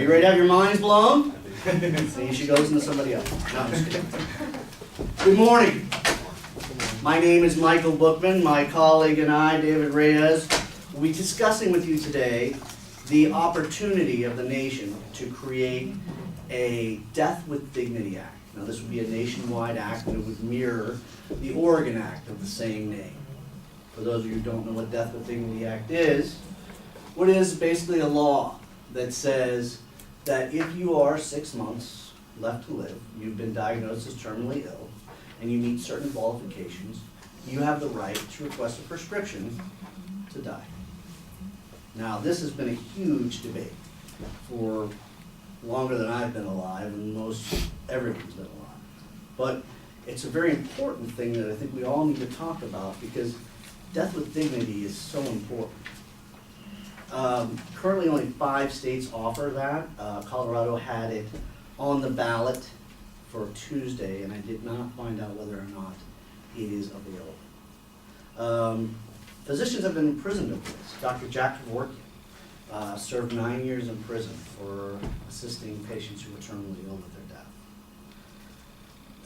you ready to have your minds blown? See, she goes into somebody else. No, I'm just kidding. Good morning. My name is Michael Bookman. My colleague and I, David Reyes, will be discussing with you today the opportunity of the nation to create a Death with Dignity Act. Now, this would be a nationwide act, and it would mirror the Oregon Act of the same name. For those of you who don't know what Death with Dignity Act is, what it is basically a law that says that if you are 6 months left to live, you've been diagnosed as terminally ill, and you meet certain qualifications, you have the right to request a prescription to die. Now, this has been a huge debate for longer than I've been alive, and most everyone's been alive. But it's a very important thing that I think we all need to talk about, because death with dignity is so important. Currently only 5 states offer that. Colorado had it on the ballot for Tuesday, and I did not find out whether or not it is available. Physicians have been imprisoned over this. Dr. Jack Kevorkian served 9 years in prison for assisting patients who were terminally ill with their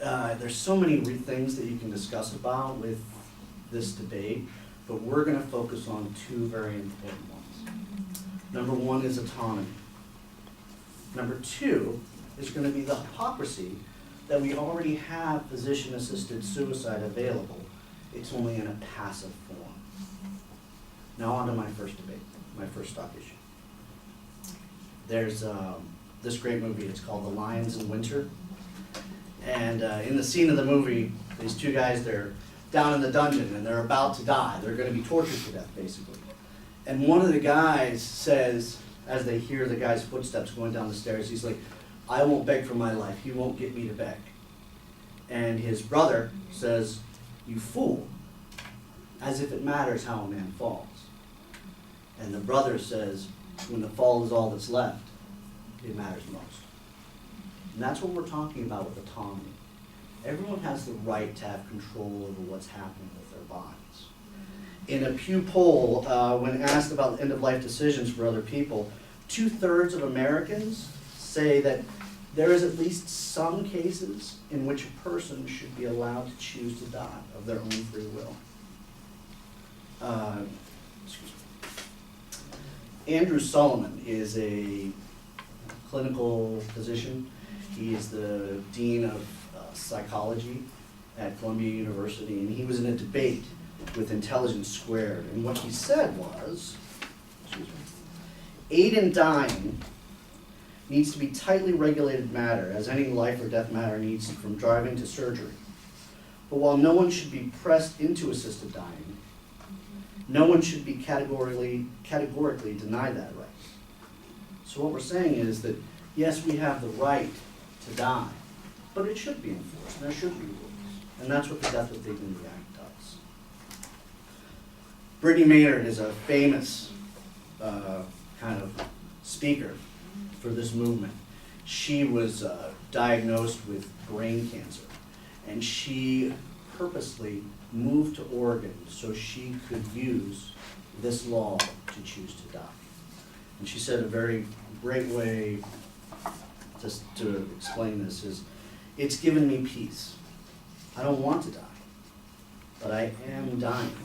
death. There's so many things that you can discuss about with this debate, but we're going to focus on 2 very important ones. Number 1 is autonomy. Number 2 is going to be the hypocrisy that we already have physician-assisted suicide available. It's only in a passive form. Now on to my first debate, my first stock issue. There's this great movie, it's called The Lions in Winter. And in the scene of the movie, these 2 guys, they're down in the dungeon and they're about to die. They're going to be tortured to death, basically. And one of the guys says, as they hear the guy's footsteps going down the stairs, he's like, "I won't beg for my life. He won't get me to beg." And his brother says, "You fool, as if it matters how a man falls." And the brother says, "When the fall is all that's left, it matters most." And that's what we're talking about with autonomy. Everyone has the right to have control over what's happening with their bodies. In a Pew Poll, when asked about end-of-life decisions for other people, 2/3 of Americans say that there is at least some cases in which a person should be allowed to choose to die of their own free will. Andrew Solomon is a clinical physician. He is the dean of psychology at Columbia University, and he was in a debate with Intelligence Squared. And what he said was, aid in dying needs to be tightly regulated matter, as any life or death matter needs, from driving to surgery. But while no one should be pressed into assisted dying, no one should be categorically denied that right. So what we're saying is that, yes, we have the right to die, but it should be enforced, and there should be rules. And that's what the Death with Dignity Act does. Brittany Maynard is a famous kind of speaker for this movement. She was diagnosed with brain cancer, and she purposely moved to Oregon so she could use this law to choose to die. And she said a very great way to explain this is, "It's given me peace. I don't want to die, but I am dying,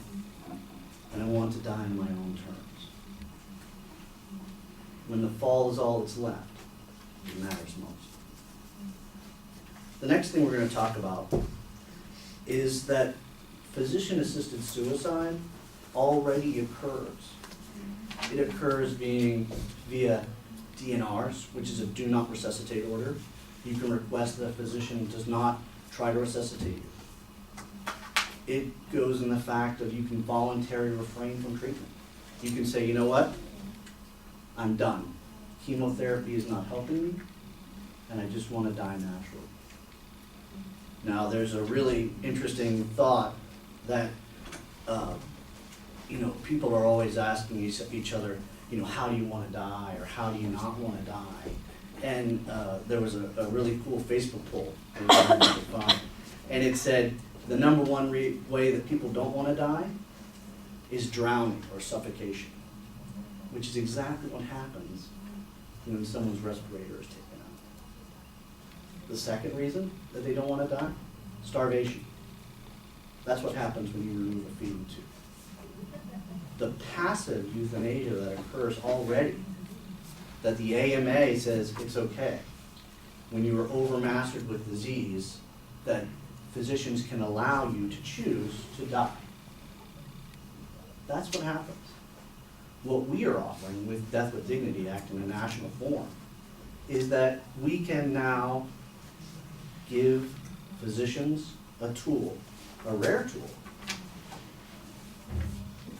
and I want to die on my own terms. When the fall is all that's left, it matters most." The next thing we're going to talk about is that physician-assisted suicide already occurs. It occurs via DNRs, which is a do not resuscitate order. You can request that a physician does not try to resuscitate you. It goes in the fact of you can voluntarily refrain from treatment. You can say, "You know what? I'm done. Chemotherapy is not helping me, and I just want to die naturally." Now, there's a really interesting thought that, people are always asking each other, how do you want to die, or how do you not want to die? And there was a really cool Facebook poll, and it said the number one way that people don't want to die is drowning or suffocation, which is exactly what happens when someone's respirator is taken out. The second reason that they don't want to die? Starvation. That's what happens when you remove a feeding tube. The passive euthanasia that occurs already, that the AMA says it's okay, when you are overmastered with disease, that physicians can allow you to choose to die. That's what happens. What we are offering with Death with Dignity Act in a national form is that we can now give physicians a tool, a rare tool,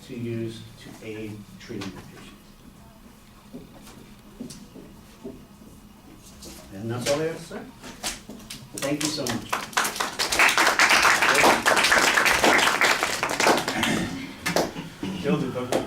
to use to aid treating their patients. And that's all I have to say. Thank you so much. Bill,